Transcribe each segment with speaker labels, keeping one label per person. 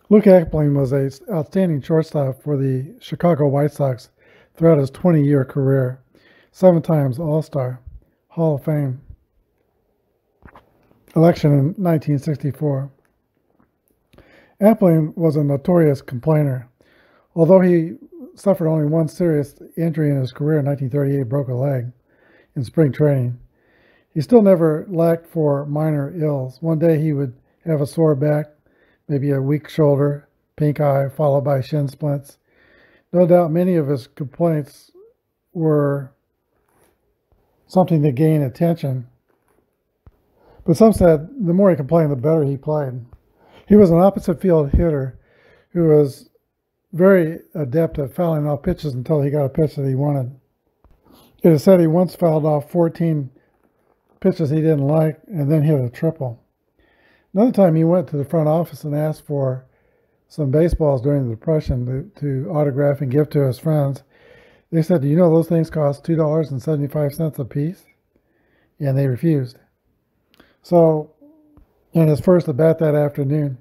Speaker 1: Luke Appling was an outstanding shortstop for the Chicago White Sox throughout his 20-year career. 7 times All-Star, Hall of Fame election in 1964. Appling was a notorious complainer. Although he suffered only one serious injury in his career in 1938, broke a leg in spring training, he still never lacked for minor ills. One day he would have a sore back, maybe a weak shoulder, pink eye, followed by shin splints. No doubt many of his complaints were something to gain attention, but some said the more he complained, the better he played. He was an opposite field hitter who was very adept at fouling off pitches until he got a pitch that he wanted. It is said he once fouled off 14 pitches he didn't like and then hit a triple. Another time he went to the front office and asked for some baseballs during the Depression to autograph and give to his friends. They said, "Do you know those things cost $2.75 a piece?" And they refused. So in his first at bat that afternoon,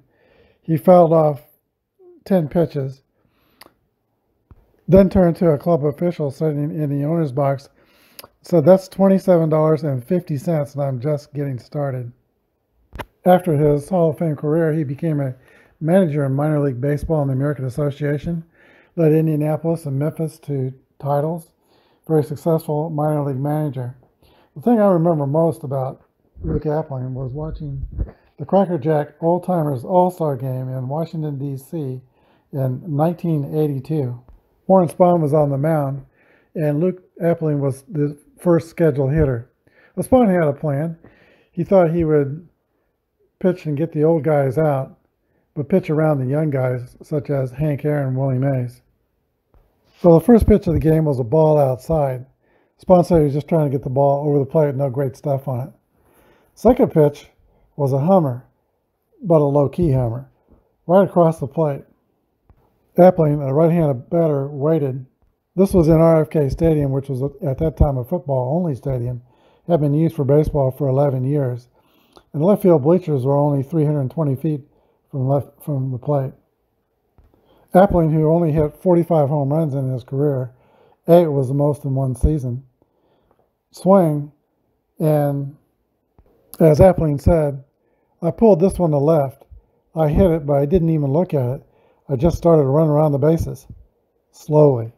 Speaker 1: he fouled off 10 pitches, then turned to a club official sitting in the owner's box, said, "That's $27.50, and I'm just getting started." After his Hall of Fame career, he became a manager in minor league baseball in the American Association, led Indianapolis and Memphis to titles, very successful minor league manager. The thing I remember most about Luke Appling was watching the Cracker Jack Old Timers All-Star Game in Washington, D.C. in 1982. Warren Spahn was on the mound, and Luke Appling was the first scheduled hitter. Well, Spahn had a plan. He thought he would pitch and get the old guys out, but pitch around the young guys, such as Hank Aaron and Willie Mays. So the first pitch of the game was a ball outside. Spahn said he was just trying to get the ball over the plate, no great stuff on it. Second pitch was a hummer, but a low-key hummer, right across the plate. Appling, a right-handed batter, waited. This was in RFK Stadium, which was at that time a football-only stadium, had been used for baseball for 11 years. And the left field bleachers were only 320 feet from the plate. Appling, who only hit 45 home runs in his career, 8 was the most in one season, swung, and as Appling said, "I pulled this one to left. I hit it, but I didn't even look at it. I just started to run around the bases, slowly."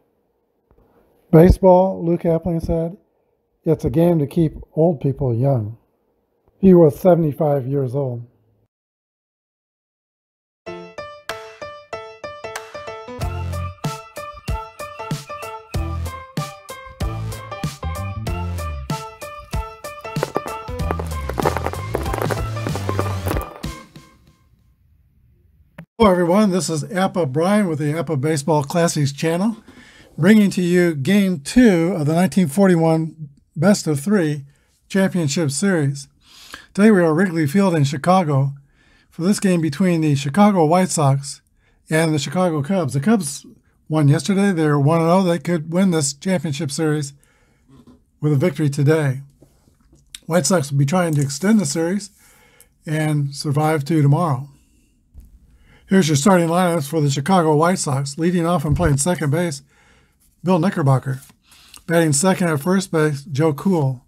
Speaker 1: Baseball, Luke Appling said, "It's a game to keep old people young." He was 75 years old. Hello everyone, this is Apba Brian with the Apba Baseball Classics channel, bringing to you Game 2 of the 1941 Best of 3 Championship Series. Today we are at Wrigley Field in Chicago for this game between the Chicago White Sox and the Chicago Cubs. The Cubs won yesterday. They're 1-0. They could win this championship series with a victory today. White Sox will be trying to extend the series and survive to tomorrow. Here's your starting lineups for the Chicago White Sox. Leading off and playing second base, Bill Knickerbocker. Batting second at first base, Joe Cool.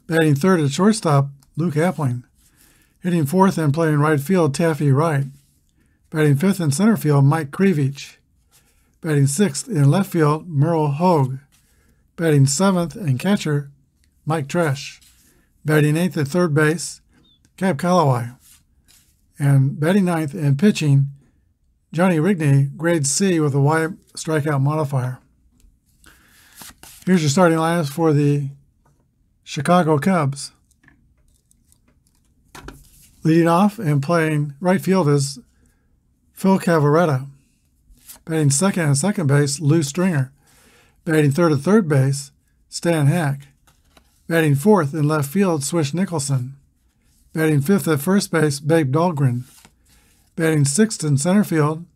Speaker 1: Batting third at shortstop, Luke Appling. Hitting fourth and playing right field, Taffy Wright. Batting fifth in center field, Mike Krivich. Batting sixth in left field, Merle Hogue. Batting seventh and catcher, Mike Tresh. Batting eighth at third base, Cab Calloway. And batting ninth and pitching, Johnny Rigney, grade C with a Y strikeout modifier. Here's your starting lineups for the Chicago Cubs. Leading off and playing right field is Phil Cavarretta. Batting second at second base, Lou Stringer. Batting third at third base, Stan Hack. Batting fourth in left field, Swish Nicholson. Batting fifth at first base, Babe Dahlgren. Batting sixth in center field,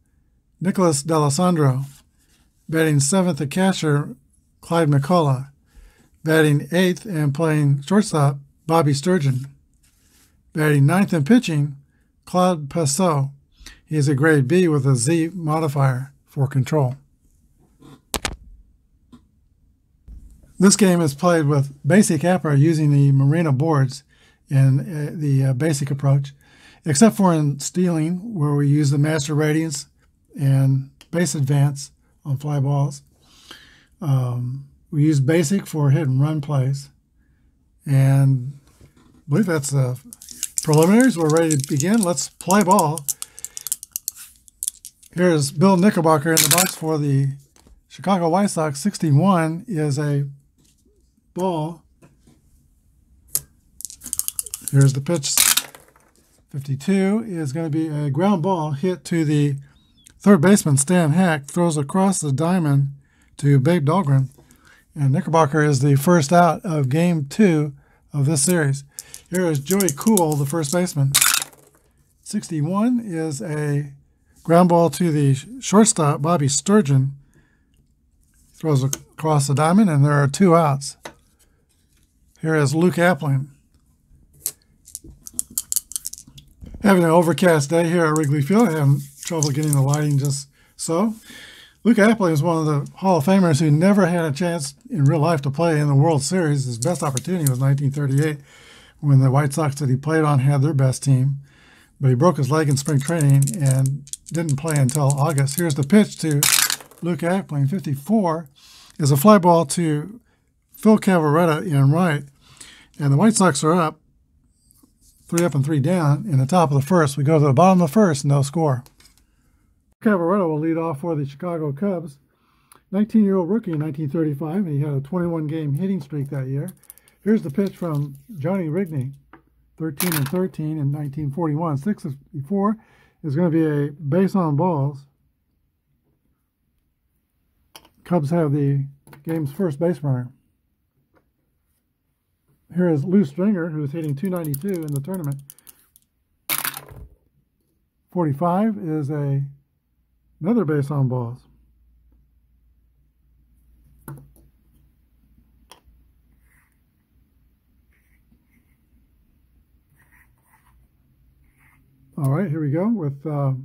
Speaker 1: Nicholas D'Alessandro. Batting seventh at catcher, Clyde McCullough. Batting eighth and playing shortstop, Bobby Sturgeon. Batting ninth and pitching, Claude Passot. He's a grade B with a Z modifier for control. This game is played with basic Apba using the Marina boards in the basic approach, except for in stealing, where we use the master ratings and base advance on fly balls. We use basic for hit and run plays. And I believe that's the preliminaries. We're ready to begin. Let's play ball. Here's Bill Knickerbocker in the box for the Chicago White Sox. 61 is a ball. Here's the pitch. 52 is going to be a ground ball hit to the third baseman, Stan Hack, throws across the diamond to Babe Dahlgren. And Knickerbocker is the first out of Game 2 of this series. Here is Joey Cool, the first baseman. 61 is a ground ball to the shortstop, Bobby Sturgeon. Throws across the diamond, and there are 2 outs. Here is Luke Appling. Having an overcast day here at Wrigley Field. Having trouble getting the lighting just so. Luke Appling is one of the Hall of Famers who never had a chance in real life to play in the World Series. His best opportunity was 1938 when the White Sox that he played on had their best team. But he broke his leg in spring training and didn't play until August. Here's the pitch to Luke Appling. 54 is a fly ball to Phil Cavaretta in right. And the White Sox are up, 3 up and 3 down in the top of the first. We go to the bottom of the first, no score. Cavaretta will lead off for the Chicago Cubs. 19-year-old rookie in 1935, and he had a 21-game hitting streak that year. Here's the pitch from Johnny Rigney, 13 and 13 in 1941. 64 is going to be a base on balls. Cubs have the game's first base runner. Here is Lou Stringer, who's hitting .292 in the tournament. 45 is another base on balls. All right, here we go with the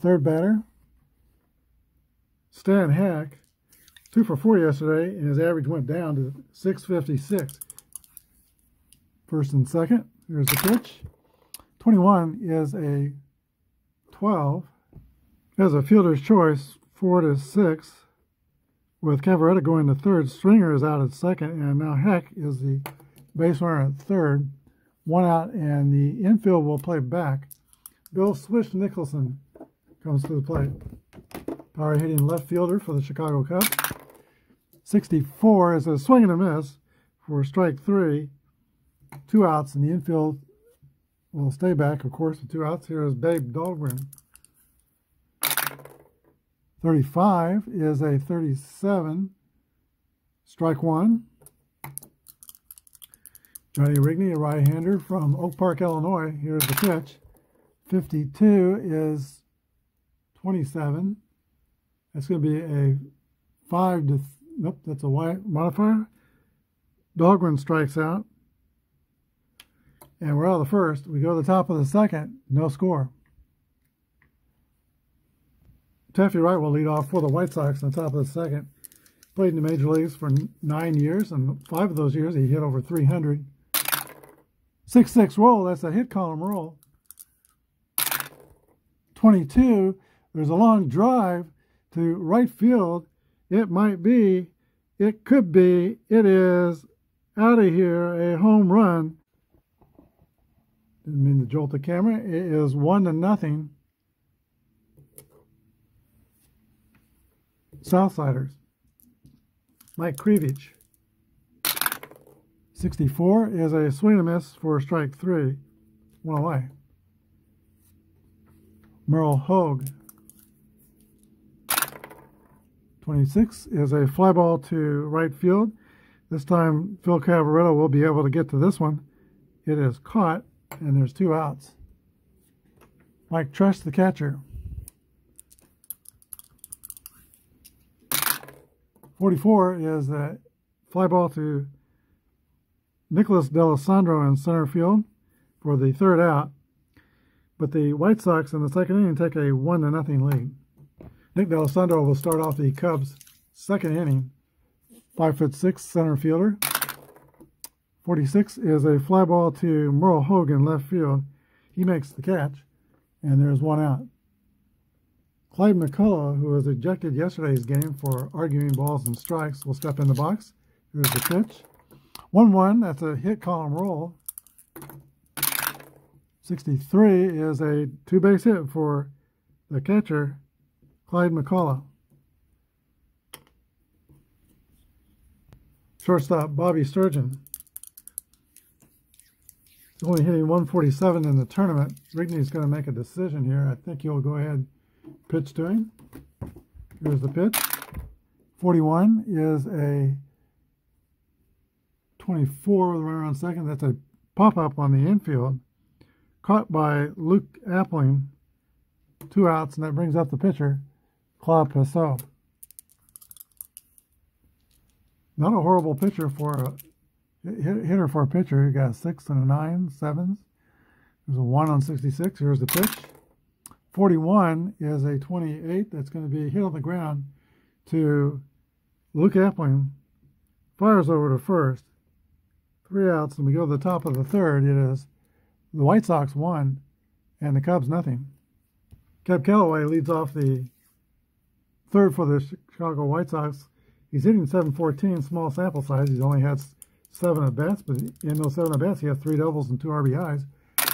Speaker 1: third batter, Stan Hack. 2 for 4 yesterday, and his average went down to .656. First and second. Here's the pitch. 21 is a 12. Has a fielder's choice, 4 to 6. With Cavaretta going to third, Stringer is out at second, and now Hack is the base runner at third. 1 out, and the infield will play back. Bill Swish Nicholson comes to the plate. Power hitting left fielder for the Chicago Cubs. 64 is a swing and a miss for strike 3. 2 outs, and the infield will stay back, of course, with 2 outs. Here is Babe Dahlgren. 35 is a 37. Strike 1. Johnny Rigney, a right-hander from Oak Park, Illinois. Here's the pitch. 52 is 27. That's going to be a 5 to... Nope, that's a white modifier. Dahlgren strikes out. And we're out of the first. We go to the top of the second. No score. Taffy Wright will lead off for the White Sox on the top of the second. Played in the major leagues for 9 years, and 5 of those years he hit over 300. 6-6 roll, that's a hit column roll. 22, there's a long drive to right field. It might be, it could be, it is out of here, a home run. Didn't mean to jolt the camera. It is 1-0. Southsiders. Mike Krevich. 64 is a swing and a miss for strike 3. 1 away. Merle Hogue. 26 is a fly ball to right field. This time Phil Cavaretta will be able to get to this one. It is caught, and there's 2 outs. Mike Trush, the catcher. 44 is a fly ball to Nicholas D'Alessandro in center field for the 3rd out. But the White Sox in the second inning take a 1-0 lead. Nick D'Alessandro will start off the Cubs' second inning. 5'6" center fielder. 46 is a fly ball to Merle Hogan, left field. He makes the catch, and there's one out. Clyde McCullough, who was ejected yesterday's game for arguing balls and strikes, will step in the box. Here's the pitch. 1-1, that's a hit column roll. 63 is a two-base hit for the catcher, Clyde McCullough. Shortstop, Bobby Sturgeon. He's only hitting 147 in the tournament. Rigney's going to make a decision here. I think he'll go ahead and pitch to him. Here's the pitch. 41 is a 24 with a runner on second. That's a pop-up on the infield. Caught by Luke Appling. 2 outs, and that brings up the pitcher, Claude Passot. Not a horrible pitcher for a hitter for a pitcher. He got a 6 and a 9, 7s. There's a 1 on 66. Here's the pitch. 41 is a 28 that's going to be hit on the ground to Luke Appling. Fires over to first. 3 outs, and we go to the top of the third. It is the White Sox 1 and the Cubs nothing. Cab Calloway leads off the third for the Chicago White Sox. He's hitting .714, small sample size. He's only had 7 at-bats, but in those 7 at-bats, he has 3 doubles and 2 RBIs.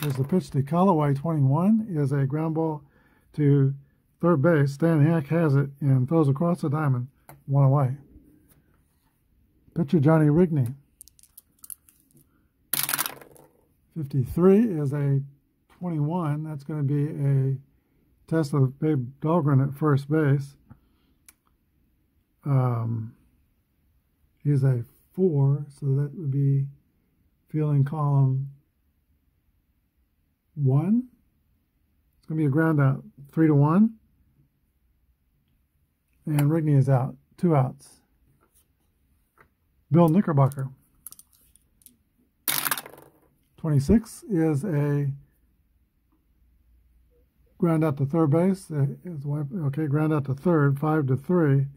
Speaker 1: There's the pitch to Calloway. 21 is a ground ball to third base. Stan Hack has it and throws across the diamond, 1 away. Pitcher Johnny Rigney. 53 is a 21. That's going to be a test of Babe Dahlgren at first base. He's a 4, so that would be fielding column 1. It's going to be a ground out, 3-1. And Rigney is out, 2 outs. Bill Knickerbocker. 26 is a ground out to third base. Okay, ground out to third, 5-3.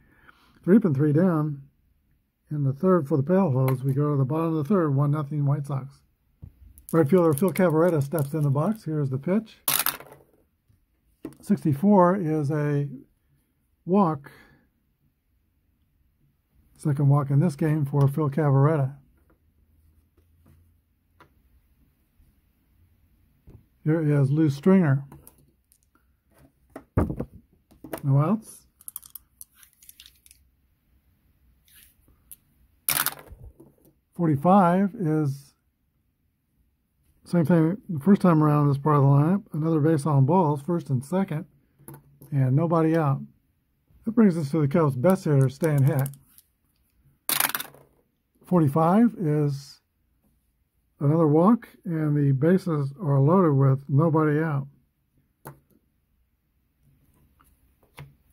Speaker 1: 3 up and 3 down. In the third for the Pale Hose, we go to the bottom of the third, 1-0 White Sox. Right fielder Phil Cavarretta steps in the box. Here's the pitch. 64 is a walk. Second walk in this game for Phil Cavarretta. Here is Lou Stringer. No outs. 45 is same thing the first time around this part of the lineup. Another base on balls, first and second, and nobody out. That brings us to the Cubs' best hitter, Stan Hack. 45 is another walk, and the bases are loaded with nobody out.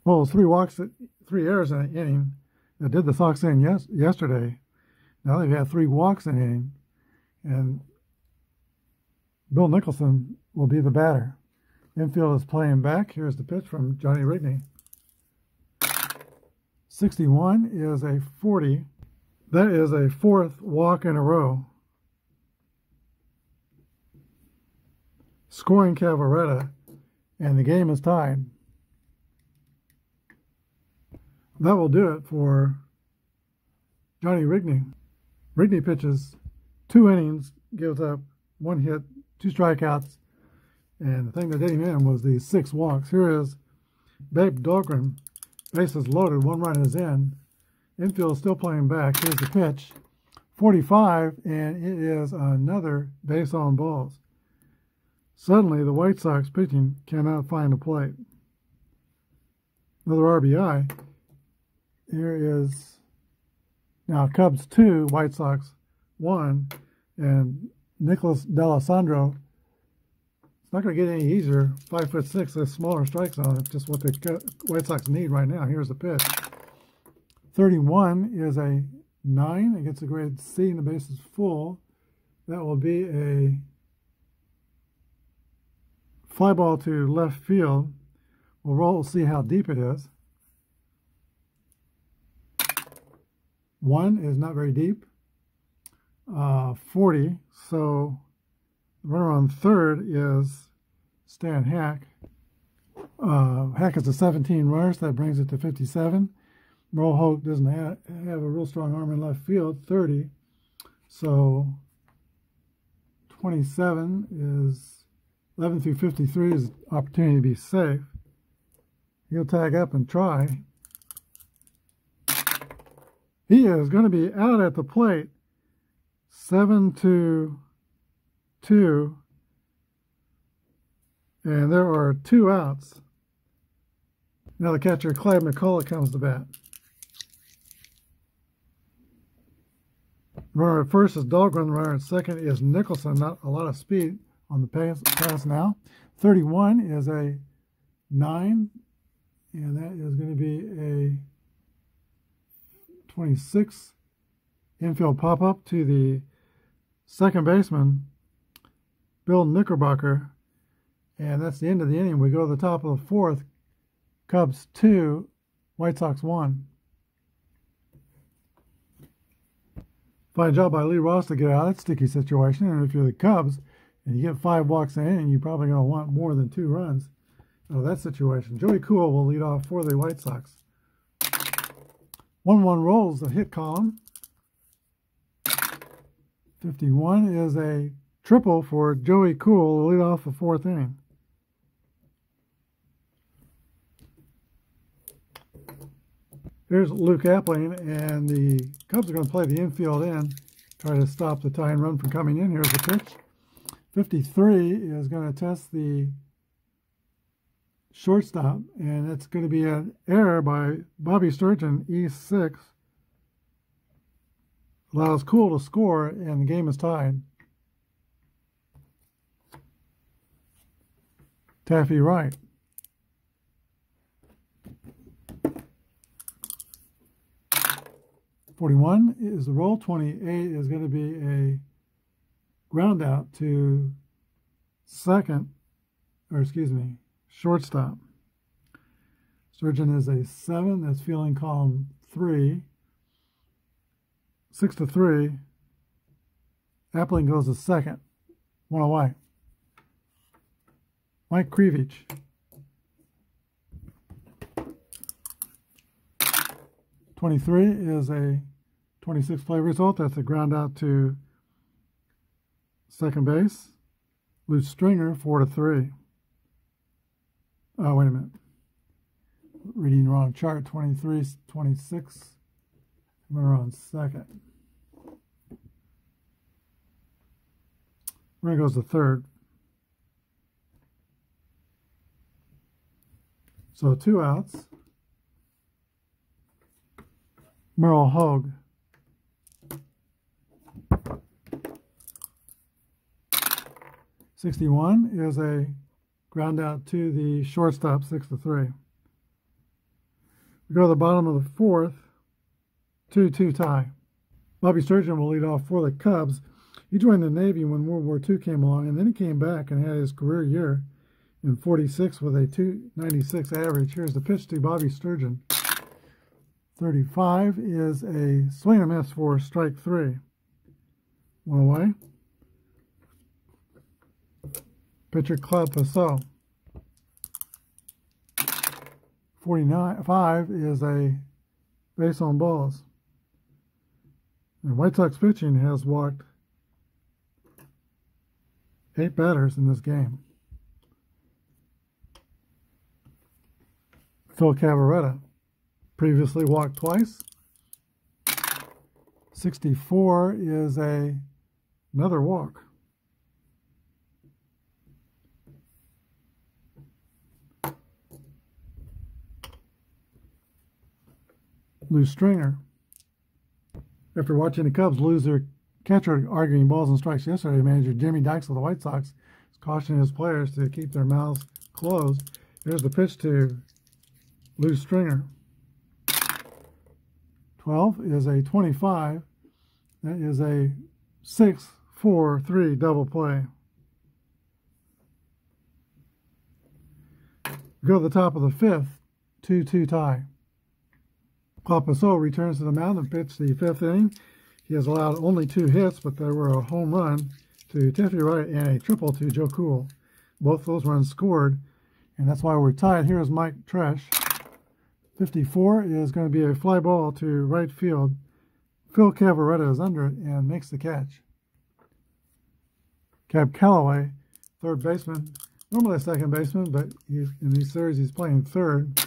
Speaker 1: Well, it was 3 errors in an inning that did the Sox in yesterday. Now they've had 3 walks in an inning, and Bill Nicholson will be the batter. Infield is playing back. Here's the pitch from Johnny Rigney. 61 is a 40. That is a 4th walk in a row. Scoring Cavarretta, and the game is tied. That will do it for Johnny Rigney. Rigney pitches 2 innings, gives up 1 hit, 2 strikeouts, and the thing that did him in was the 6 walks. Here is Babe Dahlgren, bases loaded, 1 run is in. Infield is still playing back. Here's the pitch, 45, and it is another base on balls. Suddenly, the White Sox pitching cannot find a plate. Another RBI. Here is now Cubs 2, White Sox 1, and Nicholas D'Alessandro. It's not going to get any easier. 5'6", a smaller strike zone. It's just what the White Sox need right now. Here's the pitch. 31 is a 9. It gets a grade C, and the base is full. That will be a fly ball to left field. We'll roll, see how deep it is. 1 is not very deep. 40, so the runner on third is Stan Hack. Hack is a 17 runner, so that brings it to 57. Merle Hoke doesn't have a real strong arm in left field, 30. So 27 is 11 through 53 is opportunity to be safe. He'll tag up and try. He is going to be out at the plate. 7-2, and there are 2 outs. Now the catcher, Clyde McCullough, comes to bat. Runner at first is Dahlgren. Runner at second is Nicholson. Not a lot of speed on the pass now. 31 is a 9, and that is going to be a 26 infield pop-up to the second baseman, Bill Knickerbocker, and that's the end of the inning. We go to the top of the fourth. Cubs 2, White Sox 1. Fine job by Lee Ross to get out of that sticky situation. And if you're the Cubs and you get 5 walks in an inning, you're probably going to want more than 2 runs out of that situation. Joey Cool will lead off for the White Sox. 1-1 rolls the hit column. 51 is a triple for Joey Cool to lead off the 4th inning. Here's Luke Appling, and the Cubs are going to play the infield in, try to stop the tying run from coming in. Here's the pitch. 53 is going to test the shortstop, and it's going to be an error by Bobby Sturgeon, E6. Allows Cool to score, and the game is tied. Taffy right. .41 is the roll. 28 is going to be a ground out to shortstop. Sturgeon is a 7. That's fielding column 3. 6-3. Appling goes to second. 1 away. Mike Krivich. .23 is a 26 play result. That's a ground out to second base. Loose stringer, 4-3. Oh, wait a minute. Reading the wrong chart. 23, 26. Runner on second. Runner goes to third. So 2 outs. Merle Hogue. .61 is a ground out to the shortstop, 6-3. We go to the bottom of the 4th, 2-2 tie. Bobby Sturgeon will lead off for the Cubs. He joined the Navy when World War II came along, and then he came back and had his career year in 46 with a .296 average. Here's the pitch to Bobby Sturgeon. 35 is a swing and miss for strike 3. 1 away. Pitcher Claude Passau. 45 is a base on balls. And White Sox pitching has walked 8 batters in this game. Phil Cavaretta previously walked twice. 64 is another walk. Loose stringer. After watching the Cubs lose their catcher arguing balls and strikes yesterday, manager Jimmy Dykes of the White Sox is cautioning his players to keep their mouths closed. Here's the pitch to loose stringer. 12 is a 25. That is a 6-4-3 double play. Go to the top of the fifth, 2-2 tie. Claude Passeau returns to the mound and pitched the fifth inning. He has allowed only 2 hits, but there were a home run to Tiffany Wright and a triple to Joe Cool. Both those runs scored, and that's why we're tied. Here's Mike Tresh. 54 is going to be a fly ball to right field. Phil Cavaretta is under it and makes the catch. Cab Calloway, third baseman, normally a second baseman, but in these series he's playing third.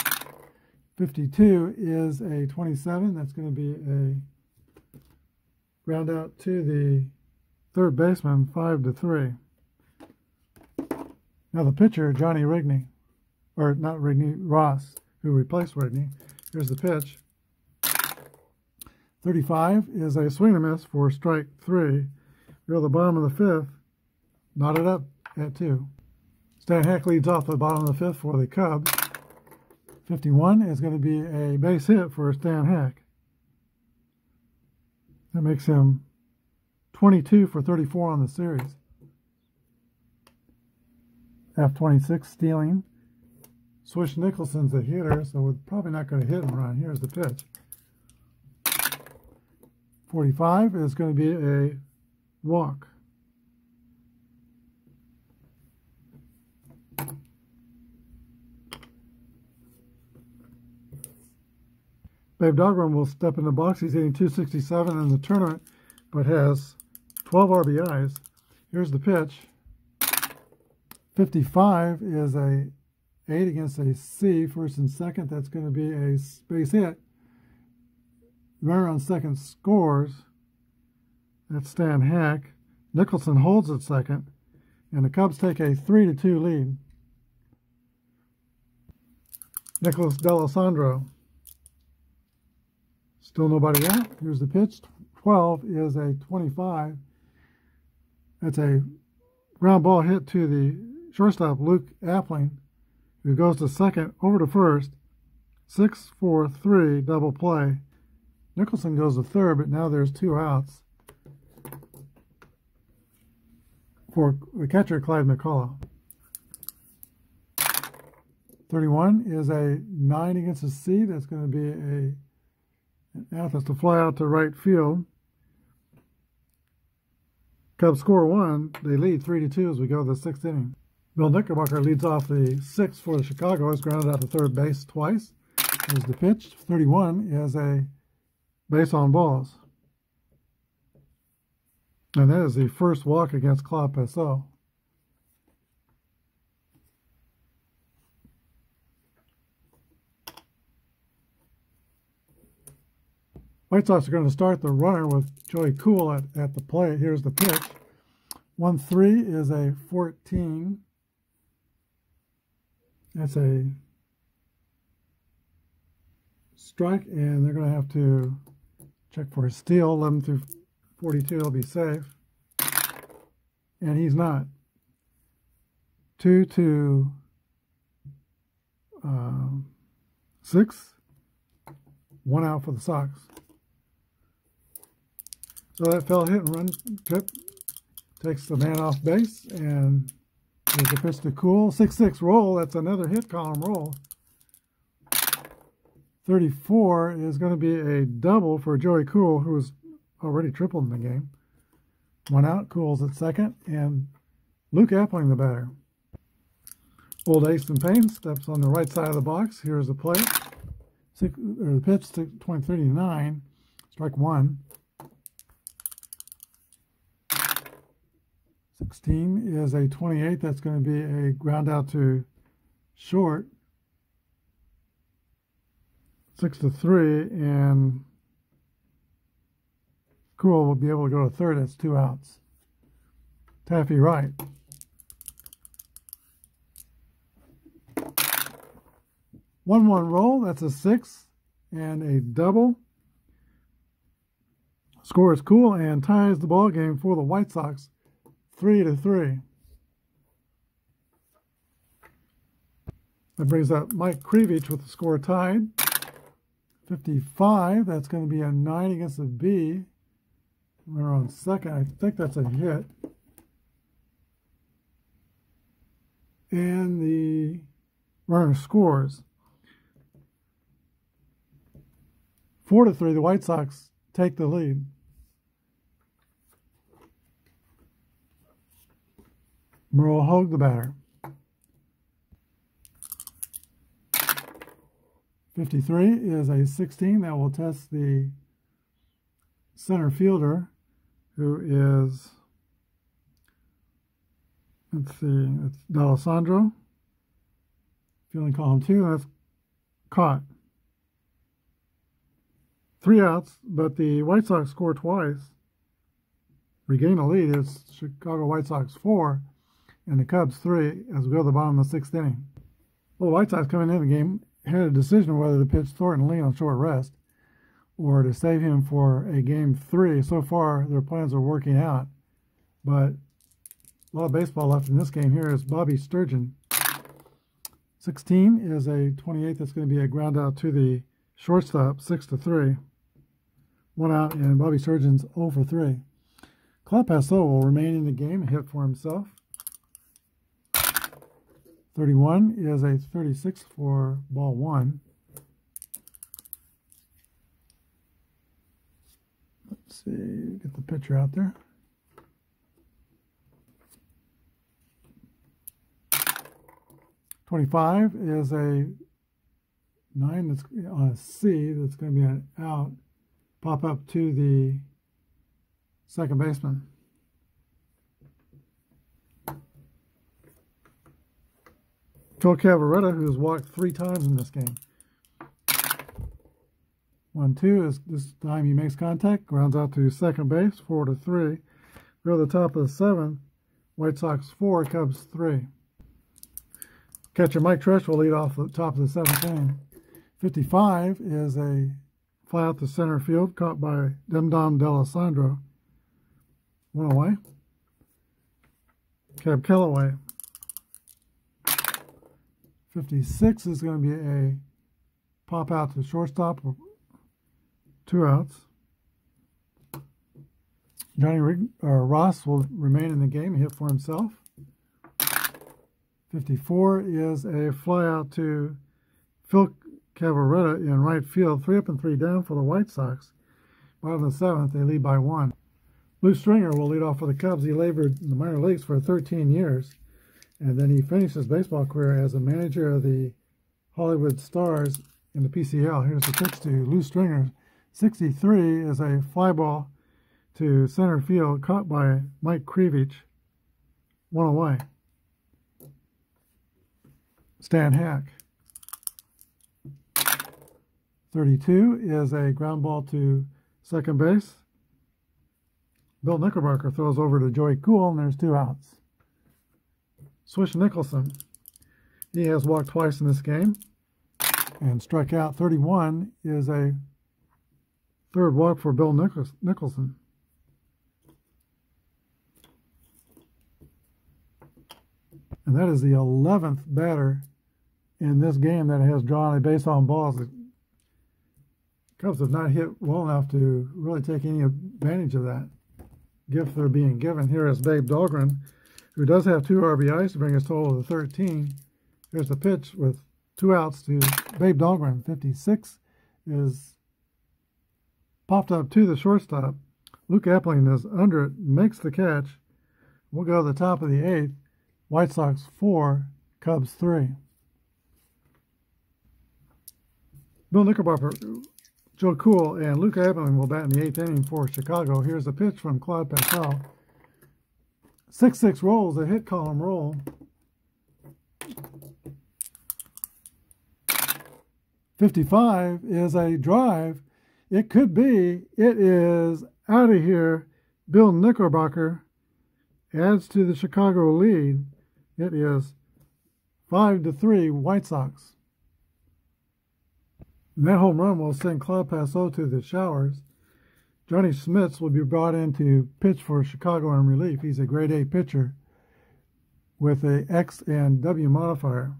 Speaker 1: 52 is a 27. That's going to be a ground out to the third baseman, 5-3. Now the pitcher, Johnny Rigney, or not Rigney, Ross, who replaced Rigney. Here's the pitch. 35 is a swing and miss for strike 3. We go to the bottom of the fifth, knotted up at 2. Stan Hack leads off the bottom of the fifth for the Cubs. 51 is going to be a base hit for Stan Hack. That makes him 22 for 34 on the series. F26 stealing. Swish Nicholson's a hitter, so we're probably not going to hit and run. Here's the pitch. 45 is going to be a walk. Babe Dogrum will step in the box. He's hitting 267 in the tournament, but has 12 RBIs. Here's the pitch. 55 is a 8 against a C, first and second. That's going to be a base hit. Runner on second scores. That's Stan Hack. Nicholson holds at second, and the Cubs take a 3-2 lead. Nicholas D'Alessandro. Still nobody out. Here's the pitch. 12 is a 25. That's a ground ball hit to the shortstop, Luke Appling, who goes to second, over to first. 6-4-3 double play. Nicholson goes to third, but now there's 2 outs for the catcher, Clyde McCullough. 31 is a 9 against a C. That's going to be an out that's to fly out to right field. Cubs score 1. They lead 3-2 as we go to the 6th inning. Bill Knickerbocker leads off the 6th for the Chicago. Is grounded out to third base twice. Here's the pitch. 31 is a base on balls. And that is the first walk against Claude Passeau. White Sox are going to start the runner with Joey Cool at the plate. Here's the pitch. 1-3 is a 14. That's a strike, and they're going to have to check for a steal. 11-42 will be safe. And he's not. 2-6. 1 out for the Sox. So that fell hit and run trip takes the man off base, and there's a pitch to Cool. 6-6 roll. That's another hit column roll. 34 is going to be a double for Joey Cool, who was already tripled in the game. 1 out. Cool's at second, and Luke Appling the batter. Old Ace and Payne steps on the right side of the box. Here's the plate. The pitch, 20-39. Strike 1. 16 is a 28. That's going to be a ground out to short. 6-3, and Cool will be able to go to third. That's 2 outs. Taffy right. 1-1 roll. That's a 6 and a double. Score is Cool and ties the ball game for the White Sox. 3-3. That brings up Mike Krivich with the score tied. 55. That's going to be a 9 against a B. We're on second. I think that's a hit. And the runner scores. 4-3, the White Sox take the lead. Merle Hogue, the batter. 53 is a 16 that will test the center fielder, who is, let's see, it's D'Alessandro. Fielding column 2, that's caught. 3 outs, but the White Sox score twice. Regain the lead. It's Chicago White Sox 4 and the Cubs 3 as we go to the bottom of the 6th inning. Well, the White Sox coming in the game had a decision whether to pitch Thornton Lee on short rest or to save him for a game 3. So far, their plans are working out, but a lot of baseball left in this game. Here is Bobby Sturgeon. 16 is a 28 that's going to be a ground out to the shortstop, 6-3. 1 out, and Bobby Sturgeon's 0 for 3. Claude Passeau will remain in the game and hit for himself. 31 is a 36 for ball 1. Let's see, get the pitcher out there. 25 is a 9 that's on a C that's going to be an out. Pop up to the second baseman. Phil Cavaretta, who's walked 3 times in this game. 1-2 is this time he makes contact, grounds out to second base, 4-3. Go to the top of the 7th. White Sox 4, Cubs 3. Catcher Mike Tresh will lead off the top of the 7th inning. 55 is a fly out to center field, caught by Dom D'Alessandro. 1 away. Cab Kellaway. 56 is going to be a pop out to shortstop, 2 outs. Ross will remain in the game and hit for himself. 54 is a fly out to Phil Cavaretta in right field, 3 up and 3 down for the White Sox. Bottom of the 7th, they lead by 1. Lou Stringer will lead off for the Cubs. He labored in the minor leagues for 13 years, and then he finished his baseball career as a manager of the Hollywood Stars in the PCL. Here's the pitch to Lou Stringer. 63 is a fly ball to center field, caught by Mike Krivich. 1 away. Stan Hack. 32 is a ground ball to second base. Bill Knickerbocker throws over to Joey Cool, and there's 2 outs. Swish Nicholson. He has walked twice in this game and struck out. 31 is a 3rd walk for Bill Nicholson. And that is the 11th batter in this game that has drawn a base on balls. The Cubs have not hit well enough to really take any advantage of that gift they're being given. Here is Babe Dahlgren, who does have 2 RBIs to bring his total to 13. Here's the pitch with 2 outs to Babe Dahlgren. 56 is popped up to the shortstop. Luke Appling is under it, makes the catch. We'll go to the top of the 8th. White Sox 4, Cubs 3. Bill Knickerbocker, Joe Cool, and Luke Appling will bat in the 8th inning for Chicago. Here's a pitch from Claude Passeau. 6-6 rolls, a hit column roll. 55 is a drive. It could be. It is out of here. Bill Knickerbocker adds to the Chicago lead. It is 5-3 White Sox. And that home run will send Claude Passeau to the showers. Johnny Smits will be brought in to pitch for Chicago in relief. He's a grade A pitcher with a X and W modifier.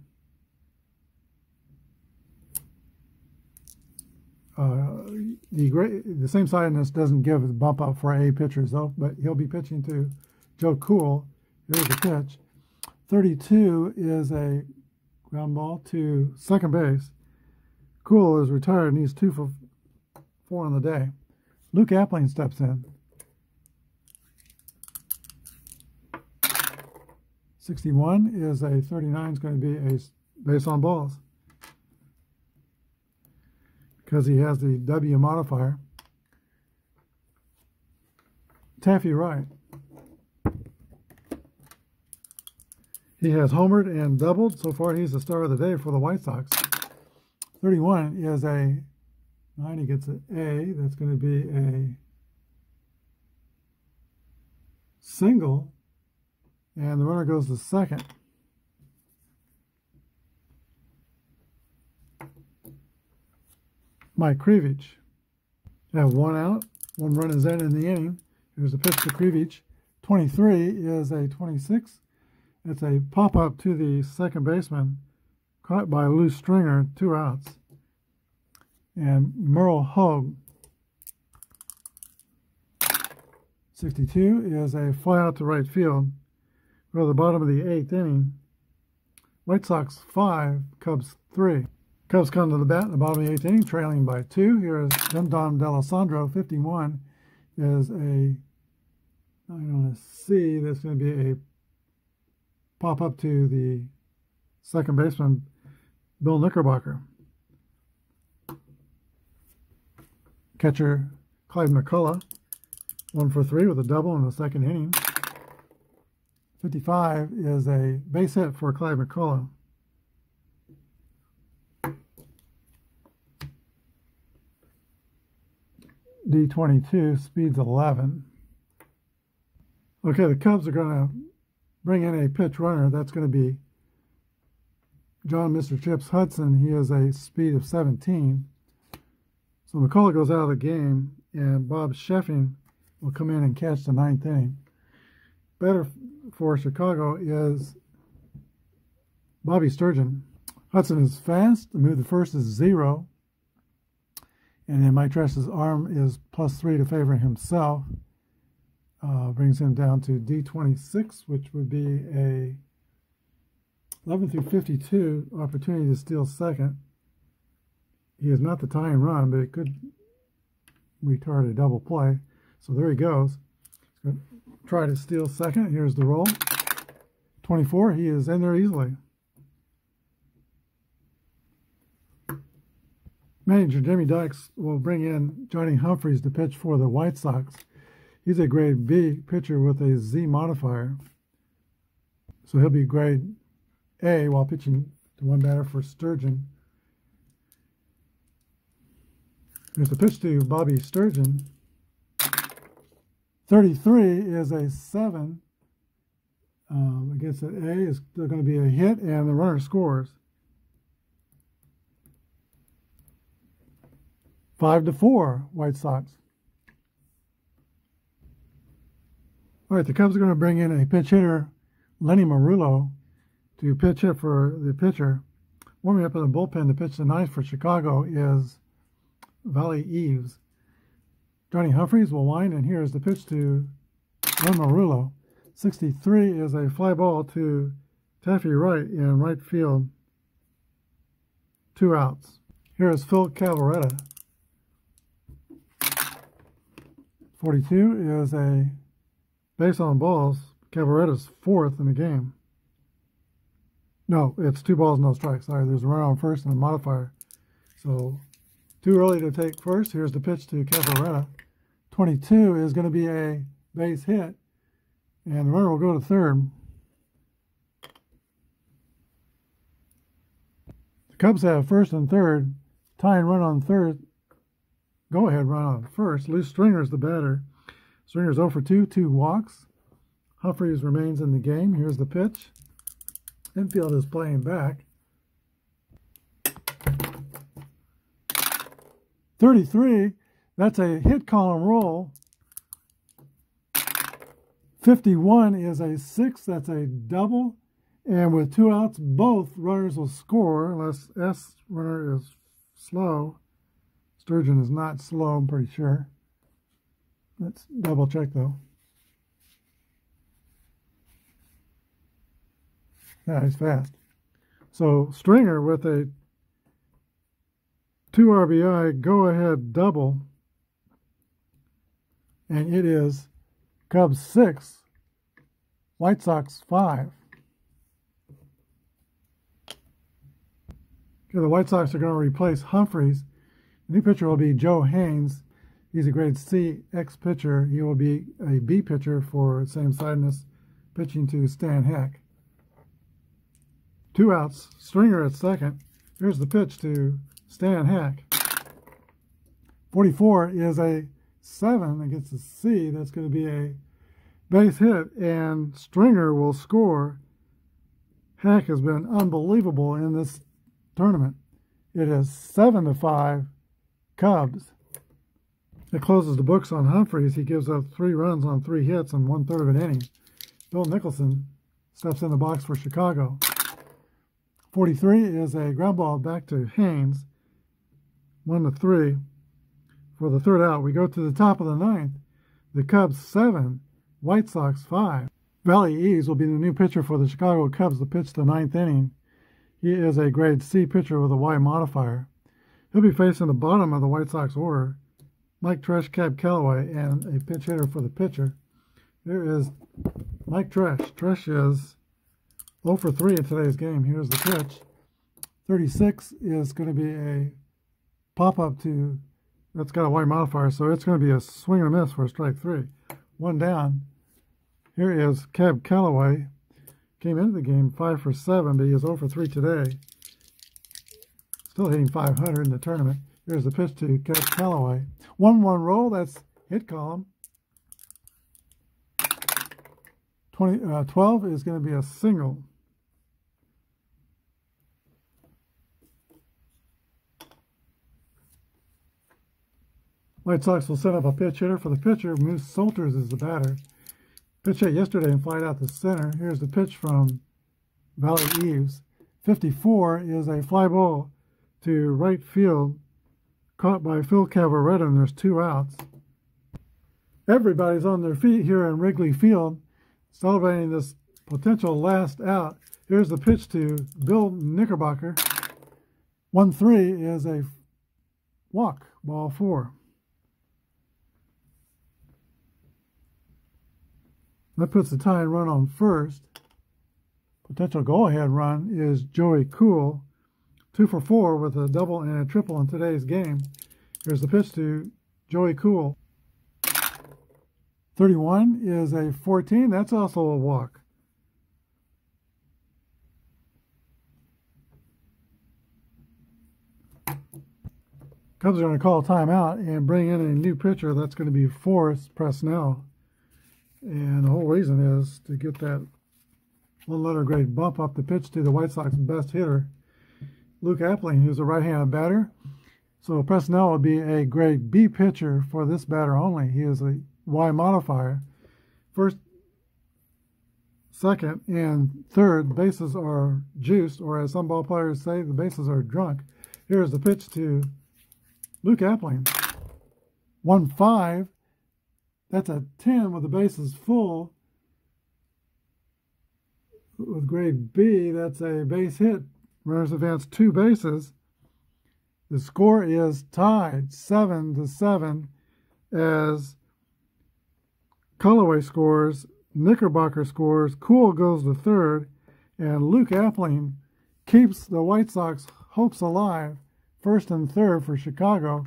Speaker 1: The same sidedness doesn't give a bump up for A pitchers, though, but he'll be pitching to Joe Cool. Here's the pitch. 32 is a Ground ball to second base. Cool is retired and he's 2 for 4 on the day. Luke Appling steps in. 61 is a 39 is going to be a base on balls because he has the W modifier. Taffy Wright. He has homered and doubled. So far, he's the star of the day for the White Sox. 31 is a 9. He gets an A. That's going to be a single. And the runner goes to second. Mike Krivich. Have 1 out. 1 run is in the inning. Here's a pitch to Krivich. 23 is a 26. It's a pop-up to the second baseman, caught by a loose stringer, 2 outs. And Merle Hogue. 62 is a fly out to right field. Go to the bottom of the 8th inning. White Sox 5, Cubs 3. Cubs come to the bat in the bottom of the 8th inning, trailing by 2. Here is Dom D'Alessandro. 51 is a, on a C, that's going to be a pop up to the second baseman, Bill Knickerbocker. Catcher Clyde McCullough, 1 for 3 with a double in the second inning. 55 is a base hit for Clyde McCullough. D22, speed's 11. Okay, the Cubs are going to bring in a pitch runner. That's going to be John Mr. Chips Hudson. He has a speed of 17. So McCullough goes out of the game, and Bob Sheffing will come in and catch the 9th inning. Better for Chicago is Bobby Sturgeon. Hudson is fast. The move to first is 0. And then Mike Tresh's arm is +3 to favor himself. Brings him down to D26, which would be a 11 through 52 opportunity to steal second. He is not the tying run, but it could retard a double play. So there he goes. He's going to try to steal second. Here's the roll. 24, he is in there easily. Manager Jimmy Dykes will bring in Johnny Humphreys to pitch for the White Sox. He's a grade B pitcher with a Z modifier. So he'll be grade A while pitching to one batter for Sturgeon. There's the pitch to Bobby Sturgeon. 33 is a 7. Against an A is going to be a hit, and the runner scores. 5-4, White Sox. All right, the Cubs are going to bring in a pitch hitter, Lenny Marullo, to pitch hit for the pitcher. Warming up in the bullpen to pitch the 9th for Chicago is Valley Eves. Johnny Humphreys will wind, and here's the pitch to Len Marullo. 63 is a fly ball to Taffy Wright in right field. 2 outs. Here is Phil Cavaretta. 42 is a base on balls. Cavaretta's 4th in the game. No, it's 2 balls, no strikes. Sorry, there's a runner on first and a modifier. So, too early to take first. Here's the pitch to Cavaretta. 22 is going to be a base hit, and the runner will go to third. The Cubs have first and third. Tying run on third. Go-ahead run on first. Loose Stringer's the batter. Stringer's 0 for 2, 2 walks. Humphreys remains in the game. Here's the pitch. Infield is playing back. 33, that's a hit column roll. 51 is a 6, that's a double. And with 2 outs, both runners will score unless S runner is slow. Sturgeon is not slow, I'm pretty sure. Let's double check though. Yeah, he's fast. So Stringer with a 2 RBI go-ahead double, and it is Cubs 6, White Sox 5. Okay, the White Sox are going to replace Humphreys. The new pitcher will be Joe Haynes. He's a grade C pitcher. He will be a B pitcher for same sideness, pitching to Stan Heck. 2 outs, Stringer at second. Here's the pitch to Stan Heck. 44 is a 7 against a C. That's going to be a base hit, and Stringer will score. Heck has been unbelievable in this tournament. It is 7-5 Cubs. It closes the books on Humphreys. He gives up 3 runs on 3 hits in 1/3 of an inning. Bill Nicholson steps in the box for Chicago. 43 is a ground ball back to Haynes. 1-3 for the 3rd out. We go to the top of the 9th. The Cubs 7, White Sox 5. Valley Eves will be the new pitcher for the Chicago Cubs to pitch the 9th inning. He is a grade C pitcher with a Y modifier. He'll be facing the bottom of the White Sox order, Mike Tresh, Cab Calloway, and a pinch hitter for the pitcher. Here is Mike Tresh. Tresh is 0 for 3 in today's game. Here's the pitch. 36 is going to be a pop-up to, that's got a Y modifier, so it's going to be a swing and a miss for strike 3. 1 down. Here is Cab Calloway. Came into the game 5 for 7, but he is 0 for 3 today. Still hitting 500 in the tournament. Here's the pitch to Cab Calloway. 1-1 roll, that's hit column. 12 is going to be a single. White Sox will set up a pitch hitter for the pitcher. Moose Solters is the batter. Pitch hit yesterday and flied out to center. Here's the pitch from Valley Eves. 54 is a fly ball to right field, caught by Phil Cavaretta, and there's 2 outs. Everybody's on their feet here in Wrigley Field, celebrating this potential last out. Here's the pitch to Bill Knickerbocker. 1-3 is a walk, ball 4. That puts the tying run on first. Potential go-ahead run is Joey Cool. 2 for 4 with a double and a triple in today's game. Here's the pitch to Joey Cool. 31 is a 14. That's also a walk. Cubs are going to call a timeout and bring in a new pitcher. That's going to be Forrest Presnell. And the whole reason is to get that 1-letter grade bump up the pitch to the White Sox best hitter, Luke Appling, who's a right-handed batter. So Presnell would be a grade B pitcher for this batter only. He is a Y modifier. First, second, and third bases are juiced, or as some ball players say, the bases are drunk. Here's the pitch to Luke Appling. 1-5. That's a 10 with the bases full. With grade B, that's a base hit. Runners advance 2 bases. The score is tied 7-7 as Callaway scores, Knickerbocker scores, Cool goes to third, and Luke Appling keeps the White Sox hopes alive, first and third for Chicago.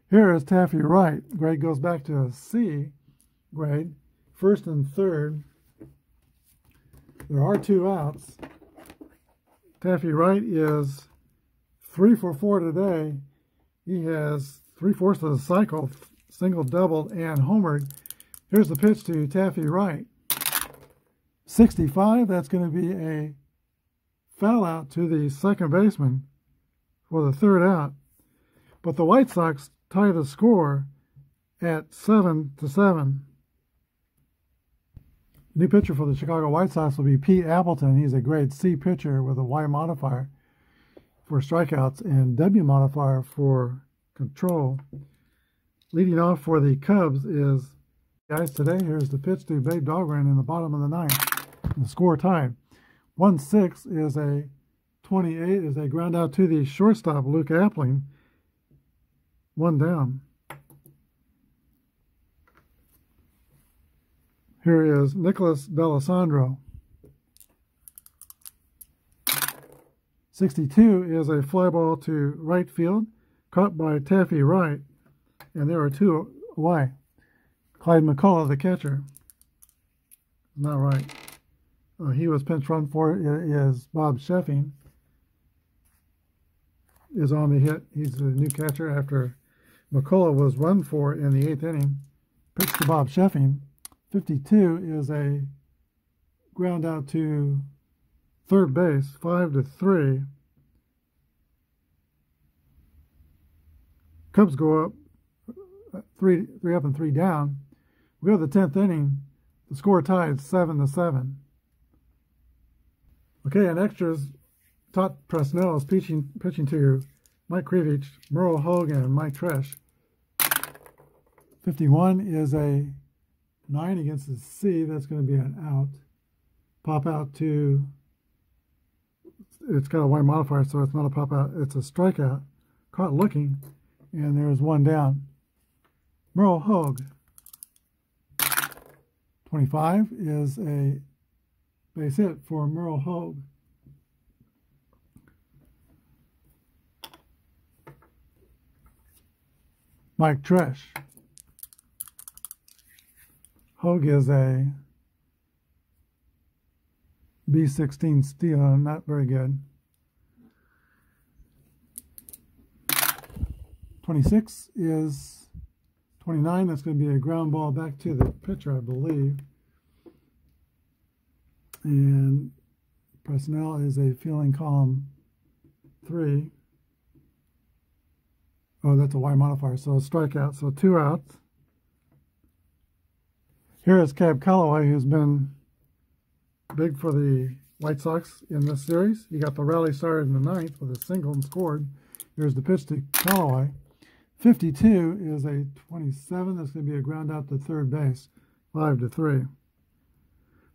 Speaker 1: Here is Taffy Wright. Grade goes back to a C grade, first and third. There are 2 outs. Taffy Wright is 3 for 4 today. He has 3/4 of the cycle, single, doubled, and homered. Here's the pitch to Taffy Wright. 65, that's going to be a foul out to the second baseman for the 3rd out. But the White Sox tie the score at 7-7. New pitcher for the Chicago White Sox will be Pete Appleton. He's a grade C pitcher with a Y modifier for strikeouts and W modifier for control. Leading off for the Cubs is guys today. Here's the pitch to Babe Dahlgren in the bottom of the 9th. The score tied. 1-6 is a 28 is a ground out to the shortstop, Luke Appling. 1 down. Here is Nicholas Belisandro. 62 is a fly ball to right field, caught by Taffy Wright, and there are 2 away. Clyde McCullough, the catcher. Not right. He was pinch run for is Bob Sheffing. Is on the hit. He's the new catcher after McCullough was run for in the 8th inning. Pitch to Bob Sheffing. 52 is a ground out to third base, 5-3. Cubs go up 3 up and 3 down. We go to the 10th inning. The score tied 7-7. Okay, and extras. Todd Presnell is pitching to Mike Krivich, Merle Hogan, and Mike Tresh. 51 is a 9 against the C. That's going to be an out. Pop out to, it's got a white modifier, so it's not a pop out. It's a strikeout. Caught looking, and there's 1 down. Merle Hogue. 25 is a base hit for Merle Hogue. Mike Tresh. Hogue is a B16 steal, not very good. 26 is 29. That's going to be a ground ball back to the pitcher, I believe. And Presnell is a fielding column 3. Oh, that's a Y modifier, so a strikeout, so 2 outs. Here is Cab Calloway, who's been big for the White Sox in this series. He got the rally started in the 9th with a single and scored. Here's the pitch to Calloway. 52 is a 27. That's going to be a ground out to third base, 5-3.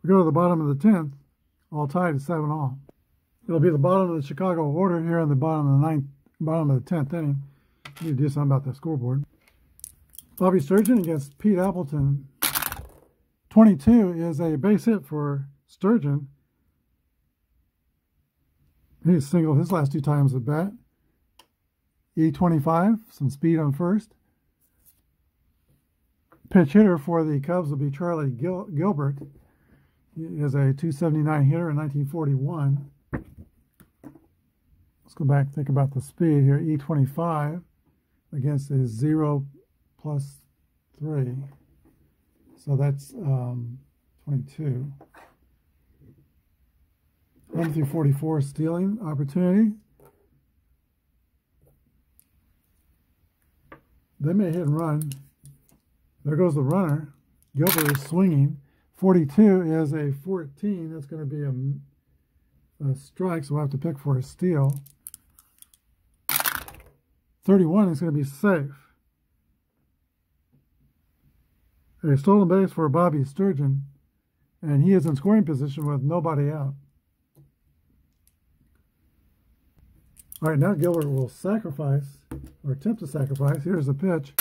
Speaker 1: We go to the bottom of the 10th, all tied at 7-all. It'll be the bottom of the Chicago order here in the bottom of the 9th, bottom of the 10th inning. I need to do something about the scoreboard. Bobby Sturgeon against Pete Appleton. 22 is a base hit for Sturgeon. He's singled his last 2 times at bat. E25, some speed on first. Pitch hitter for the Cubs will be Charlie Gilbert. He is a 279 hitter in 1941. Let's go back and think about the speed here. E25 against a 0 plus 3. So that's 22. 1-44 stealing opportunity. They may hit and run. There goes the runner. Gilbert is swinging. 42 is a 14. That's going to be a strike, so we'll have to pick for a steal. 31 is going to be safe. A stolen base for Bobby Sturgeon, and he is in scoring position with nobody out. All right, now Gilbert will sacrifice, or attempt to sacrifice. Here's the pitch.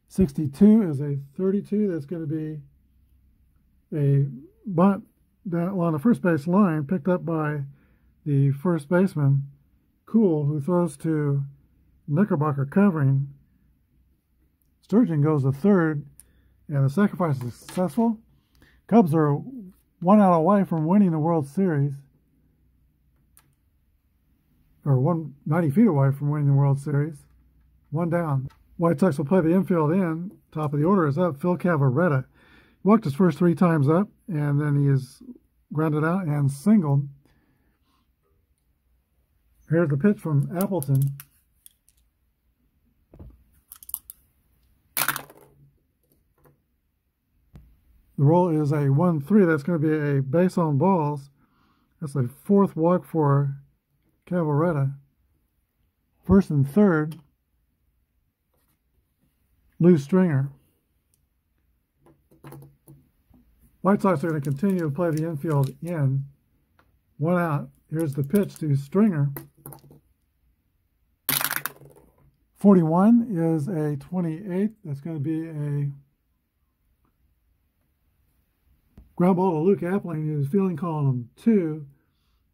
Speaker 1: 62 is a 32. That's going to be a bunt down along the first base line, picked up by the first baseman, Cool, who throws to Knickerbocker covering. Sturgeon goes to third, and the sacrifice is successful. Cubs are 1 out away from winning the World Series, or 90 feet away from winning the World Series. 1 down. White Sox will play the infield in. Top of the order is up, Phil Cavarretta. Walked his first 3 times up, and then he is grounded out and singled. Here's the pitch from Appleton. The roll is a 1-3. That's going to be a base on balls. That's a 4th walk for Cavarretta. First and third, Lou Stringer. White Sox are going to continue to play the infield in. 1 out Here's the pitch to Stringer. 41 is a 28. That's going to be a ground ball to Luke Appling, who's fielding column 2.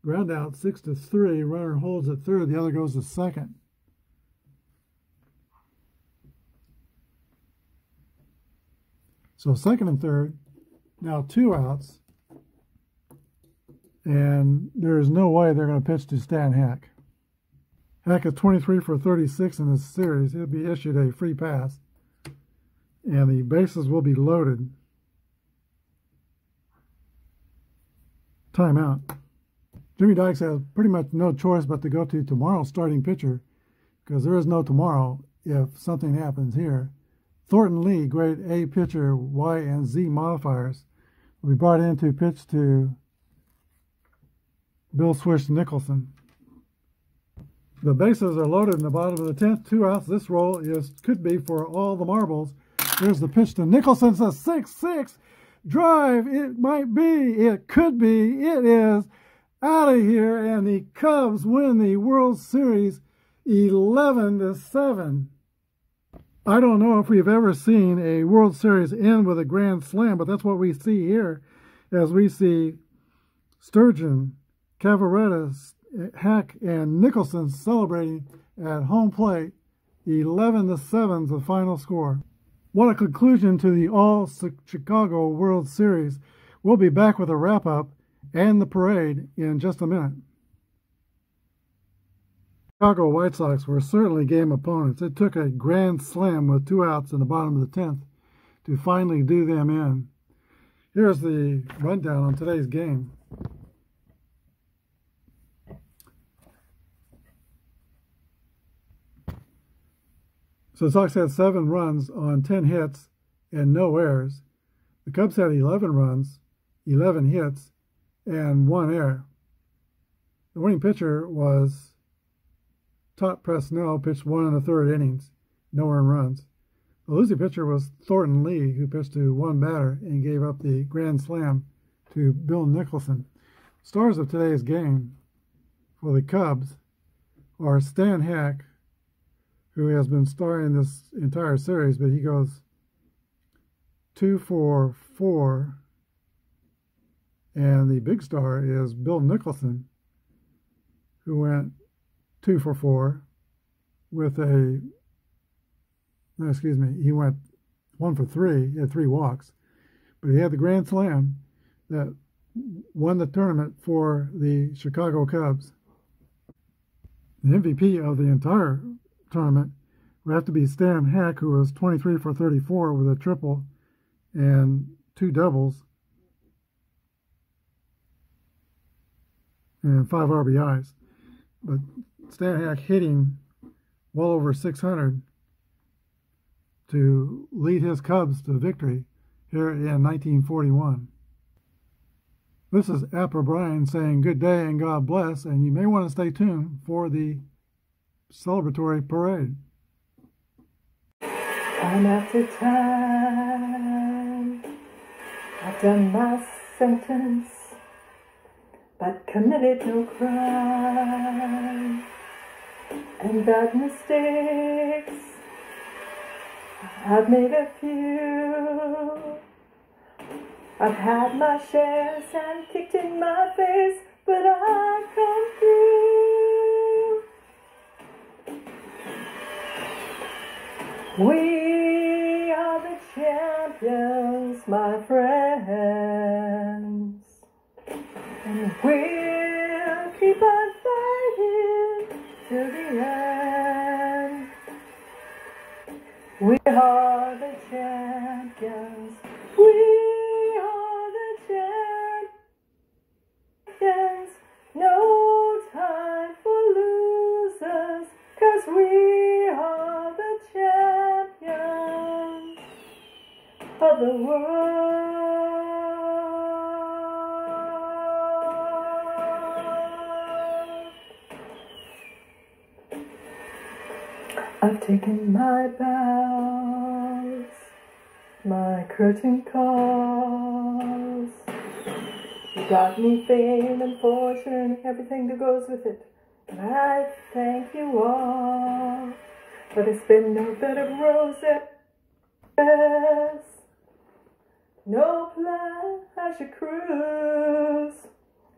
Speaker 1: Ground out 6-3. Runner holds at third. The other goes to second. So second and third. Now 2 outs. And there's no way they're going to pitch to Stan Hack. Hack is 23 for 36 in this series. He'll be issued a free pass. And the bases will be loaded. Timeout. Jimmy Dykes has pretty much no choice but to go to tomorrow's starting pitcher, because there is no tomorrow if something happens here. Thornton Lee, grade A pitcher, Y and Z modifiers, will be brought in to pitch to Bill Swish Nicholson. The bases are loaded in the bottom of the 10th. 2 outs. This roll could be for all the marbles. Here's the pitch to Nicholson. It's a 6-6 drive. It might be. It could be. It is out of here. And the Cubs win the World Series 11-7. I don't know if we've ever seen a World Series end with a grand slam, but that's what we see here as we see Sturgeon, Cavaretta, Hack, and Nicholson celebrating at home plate. 11-7 the final score. What a conclusion to the All-Chicago World Series. We'll be back with a wrap-up and the parade in just a minute. Chicago White Sox were certainly game opponents. It took a grand slam with 2 outs in the bottom of the 10th to finally do them in. Here's the rundown on today's game. So the Sox had 7 runs on 10 hits and no errors. The Cubs had 11 runs, 11 hits, and 1 error. The winning pitcher was Todd Presnell, pitched 1 1/3 innings, no earned runs. The losing pitcher was Thornton Lee, who pitched to 1 batter and gave up the grand slam to Bill Nicholson. Stars of today's game for the Cubs are Stan Hack, who has been starring this entire series, but he goes 2 for 4. And the big star is Bill Nicholson, who went 2 for 4 with he went 1 for 3. He had 3 walks, but he had the grand slam that won the tournament for the Chicago Cubs. The MVP of the entire tournament would have to be Stan Hack, who was 23 for 34 with a triple and 2 doubles and 5 RBIs. But Stan Hack hitting well over 600 to lead his Cubs to victory here in 1941. This is Apba Brian saying good day and God bless, and you may want to stay tuned for the celebratory parade.
Speaker 2: Time after time, I've done my sentence, but committed no crime. And bad mistakes, I've made a few. I've had my shares and kicked in my face, but I've come through. We are the champions, my friends, and we'll keep on fighting to the end. We are the champions. We are the champions. No time for losers, 'cause we are the champions of the world. I've taken my bows, my curtain calls. You got me fame and fortune and everything that goes with it. And I thank you all. But it's been no bed of roses, no pleasure cruise.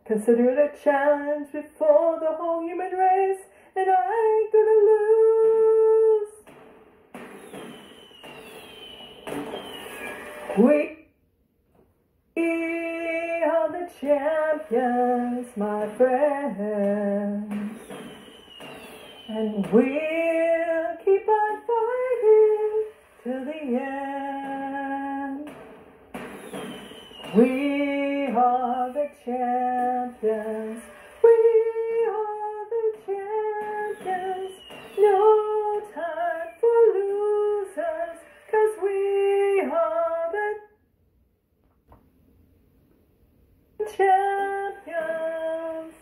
Speaker 2: Consider it a challenge before the whole human race, and I ain't gonna lose. We are the champions, my friends, and we'll keep on fighting till the end. We are the champions. We are the champions. No time for losers, 'cause we are the champions.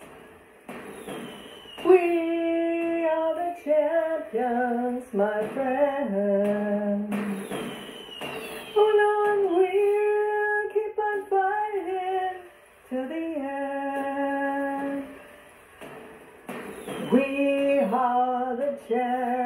Speaker 2: We are the champions, my friends. Hold on, we'll keep on fighting till the end. We are the champions.